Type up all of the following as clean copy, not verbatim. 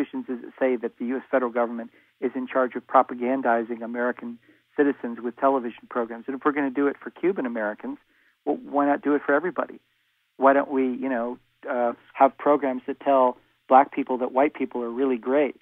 institutions does it say that the U.S. federal government is in charge of propagandizing American citizens with television programs? And if we're going to do it for Cuban Americans, well, why not do it for everybody? Why don't we, have programs that tell black people that white people are really great?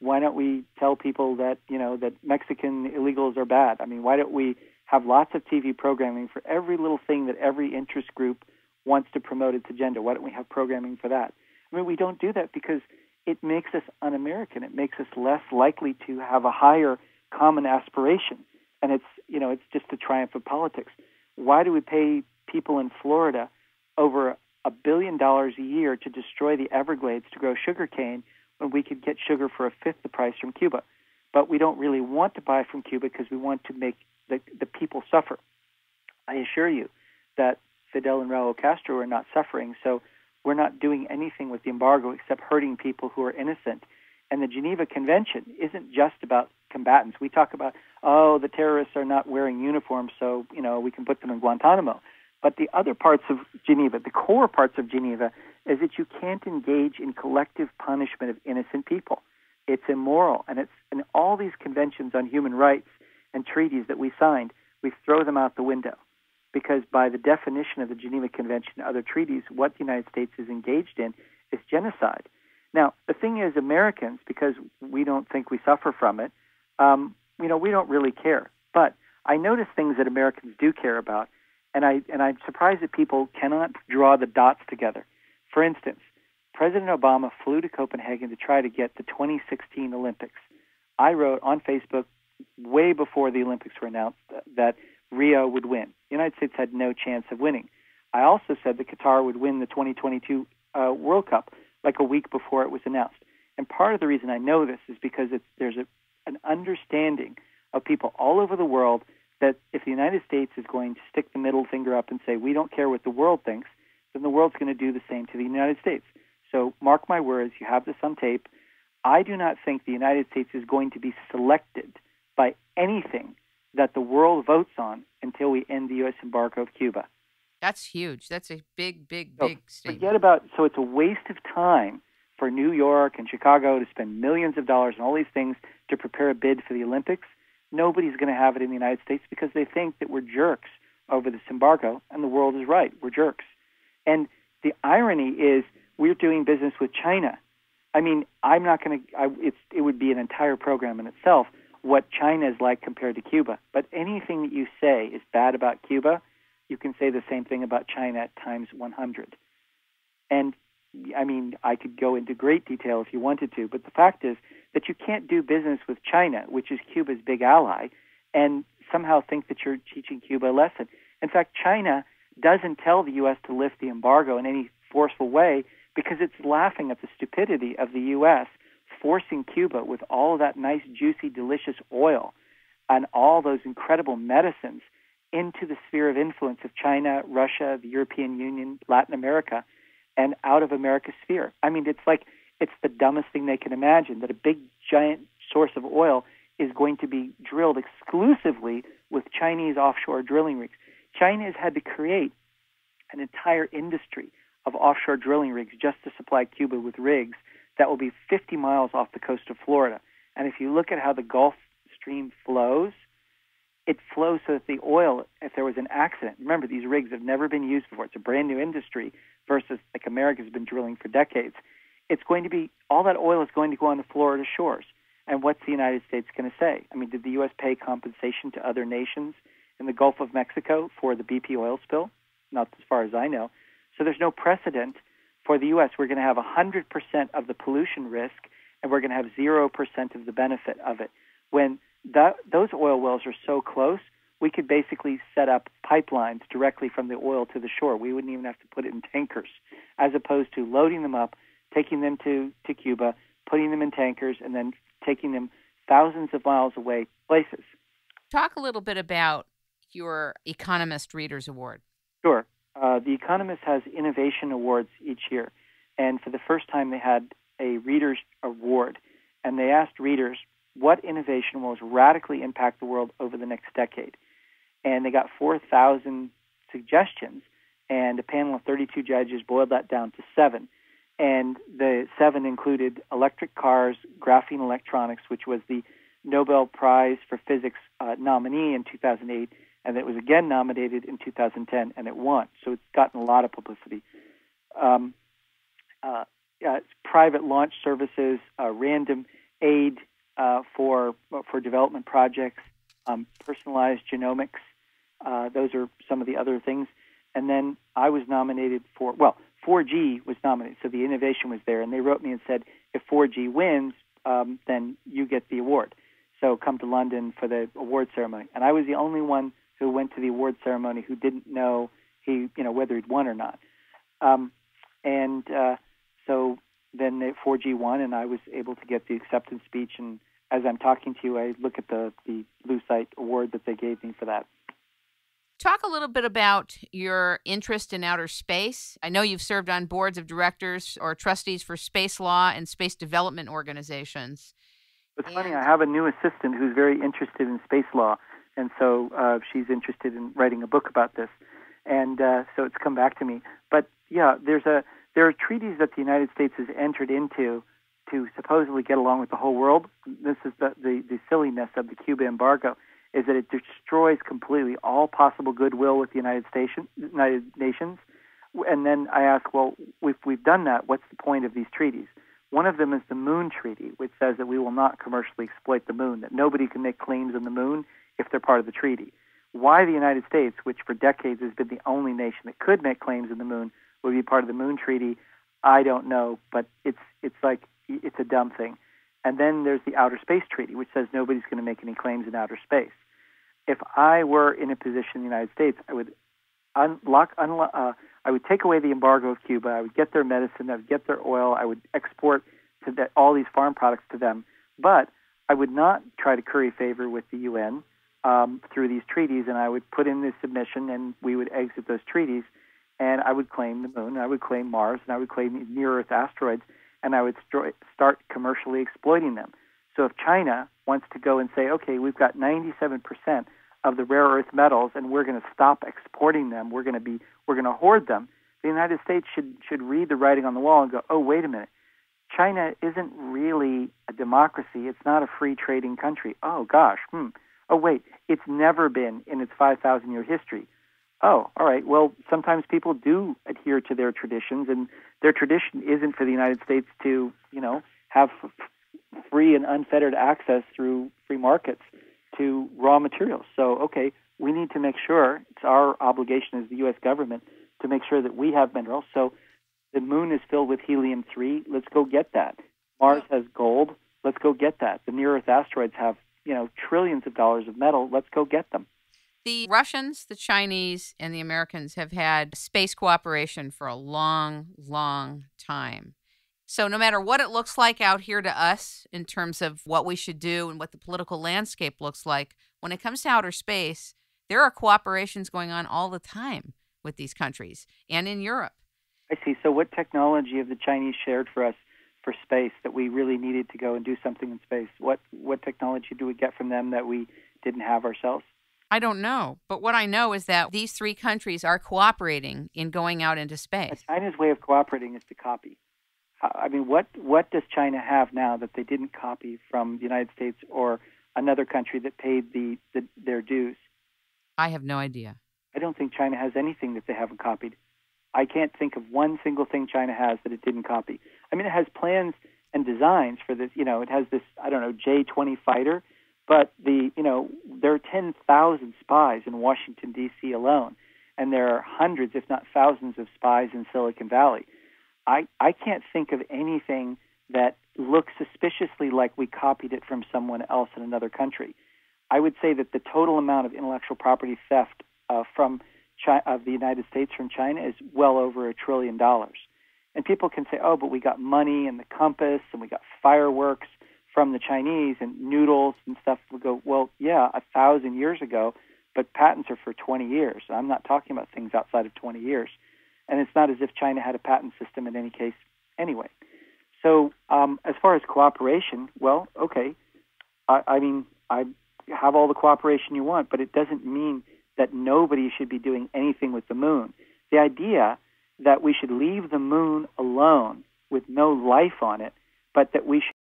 Why don't we tell people that, that Mexican illegals are bad? I mean, why don't we have lots of TV programming for every little thing that every interest group wants to promote its agenda? Why don't we have programming for that? I mean, we don't do that because it makes us un-American. It makes us less likely to have a higher common aspiration. And it's just the triumph of politics. Why do we pay people in Florida over $1 billion a year to destroy the Everglades to grow sugar cane when we could get sugar for a fifth the price from Cuba? But we don't really want to buy from Cuba because we want to make the people suffer. I assure you that Fidel and Raul Castro are not suffering, so we're not doing anything with the embargo except hurting people who are innocent. And the Geneva Convention isn't just about combatants. We talk about, the terrorists are not wearing uniforms, so, we can put them in Guantanamo. But the other parts of Geneva, the core parts of Geneva, is that you can't engage in collective punishment of innocent people. It's immoral, and all these conventions on human rights and treaties that we signed, we throw them out the window. Because by the definition of the Geneva Convention and other treaties, what the United States is engaged in is genocide. Now, the thing is, Americans, because we don't think we suffer from it, we don't really care. But I notice things that Americans do care about, and I'm surprised that people cannot draw the dots together. For instance, President Obama flew to Copenhagen to try to get the 2016 Olympics. I wrote on Facebook way before the Olympics were announced that Rio would win. The United States had no chance of winning. I also said that Qatar would win the 2022 World Cup like a week before it was announced. And part of the reason I know this is because there's an understanding of people all over the world that if the United States is going to stick the middle finger up and say, we don't care what the world thinks, then the world's going to do the same to the United States. So mark my words, you have this on tape. I do not think the United States is going to be selected by anything that the world votes on until we end the U.S. embargo of Cuba. That's huge. That's a big statement. So it's a waste of time for New York and Chicago to spend millions of dollars on all these things to prepare a bid for the Olympics. Nobody's going to have it in the United States because they think that we're jerks over this embargo, and the world is right. We're jerks. And the irony is we're doing business with China. I mean, I'm not going to it would be an entire program in itself what China is like compared to Cuba. But anything that you say is bad about Cuba, you can say the same thing about China at times 100. And, I mean, I could go into great detail if you wanted to, but the fact is that you can't do business with China, which is Cuba's big ally, and somehow think that you're teaching Cuba a lesson. In fact, China doesn't tell the U.S. to lift the embargo in any forceful way because it's laughing at the stupidity of the U.S. forcing Cuba with all of that nice, juicy, delicious oil and all those incredible medicines into the sphere of influence of China, Russia, the European Union, Latin America, and out of America's sphere. I mean, it's the dumbest thing they can imagine, that a big, giant source of oil is going to be drilled exclusively with Chinese offshore drilling rigs. China has had to create an entire industry of offshore drilling rigs just to supply Cuba with rigs that will be 50 miles off the coast of Florida. And if you look at how the Gulf Stream flows, it flows so that the oil, if there was an accident, remember, these rigs have never been used before. It's a brand new industry versus like America's been drilling for decades. It's going to be, all that oil is going to go on the Florida shores. And what's the United States going to say? I mean, did the U.S. pay compensation to other nations in the Gulf of Mexico for the BP oil spill? Not as far as I know. So there's no precedent for the U.S. We're going to have 100% of the pollution risk, and we're going to have 0% of the benefit of it. When those oil wells are so close, we could basically set up pipelines directly from the oil to the shore. We wouldn't even have to put it in tankers, as opposed to loading them up, taking them to Cuba, putting them in tankers, and then taking them thousands of miles away places. Talk a little bit about your Economist Readers Award. Sure. The Economist has innovation awards each year, and for the first time they had a Readers Award, and they asked readers what innovation will radically impact the world over the next decade. And they got 4,000 suggestions, and a panel of 32 judges boiled that down to 7. And the 7 included electric cars, graphene electronics, which was the Nobel Prize for Physics nominee in 2008, and it was again nominated in 2010, and it won. So it's gotten a lot of publicity. Private launch services, random aid for development projects, personalized genomics. Those are some of the other things. And then I was nominated for, 4G was nominated, so the innovation was there. And they wrote me and said, if 4G wins, then you get the award. So come to London for the award ceremony. And I was the only one who went to the award ceremony who didn't know whether he'd won or not. So then the 4G won, and I was able to get the acceptance speech. And as I'm talking to you, I look at the Lucite award that they gave me for that. Talk a little bit about your interest in outer space. I know you've served on boards of directors or trustees for space law and space development organizations. It's funny, I have a new assistant who's very interested in space law, and so she's interested in writing a book about this. And so it's come back to me. But yeah, there are treaties that the United States has entered into to supposedly get along with the whole world. This is the silliness of the Cuba embargo, is that it destroys completely all possible goodwill with the United Nations. And then I ask, well, if we've done that, what's the point of these treaties? One of them is the Moon Treaty, which says that we will not commercially exploit the moon, that nobody can make claims on the moon if they're part of the treaty. Why the United States, which for decades has been the only nation that could make claims on the moon, would be part of the Moon Treaty, I don't know, but it's a dumb thing. And then there's the Outer Space Treaty, which says nobody's going to make any claims in outer space. If I were in a position in the United States, I would I would take away the embargo of Cuba. I would get their medicine. I would get their oil. I would export all these farm products to them. But I would not try to curry favor with the UN through these treaties, and I would put in this submission, and we would exit those treaties, and I would claim the moon, and I would claim Mars, and I would claim near-Earth asteroids, and I would start commercially exploiting them. So if China wants to go and say, okay, we've got 97% of the rare earth metals, and we're going to stop exporting them, we're going to hoard them, the United States should read the writing on the wall and go, oh, wait a minute, China isn't really a democracy. It's not a free trading country. Oh, gosh. Oh, wait, it's never been in its 5,000-year history. Oh, all right. Well, sometimes people do adhere to their traditions, and their tradition isn't for the United States to, have free and unfettered access through free markets to raw materials. So, okay, we need to make sure, it's our obligation as the U.S. government to make sure that we have minerals. So the moon is filled with helium-3. Let's go get that. Mars has gold. Let's go get that. The near-Earth asteroids have, trillions of dollars of metal. Let's go get them. The Russians, the Chinese, and the Americans have had space cooperation for a long, long time. So no matter what it looks like out here to us in terms of what we should do and what the political landscape looks like, when it comes to outer space, there are cooperations going on all the time with these countries and in Europe. I see. So what technology have the Chinese shared for us for space that we really needed to go and do something in space? What technology do we get from them that we didn't have ourselves? I don't know. But what I know is that these three countries are cooperating in going out into space. China's way of cooperating is to copy. I mean, what does China have now that they didn't copy from the United States or another country that paid their dues? I have no idea. I don't think China has anything that they haven't copied. I can't think of one single thing China has that it didn't copy. I mean, it has plans and designs for this. It has this, J-20 fighter, but there are 10,000 spies in Washington, D.C. alone, and there are hundreds, if not thousands, of spies in Silicon Valley. I can't think of anything that looks suspiciously like we copied it from someone else in another country. I would say that the total amount of intellectual property theft from of the United States from China is well over $1 trillion. And people can say, oh, but we got money and the compass and we got fireworks from the Chinese and noodles and stuff. We'll go, well, yeah, 1,000 years ago, but patents are for 20 years. I'm not talking about things outside of 20 years. And it's not as if China had a patent system in any case anyway. So as far as cooperation, well, okay, I mean, I have all the cooperation you want, but it doesn't mean that nobody should be doing anything with the moon. The idea that we should leave the moon alone with no life on it, but that we should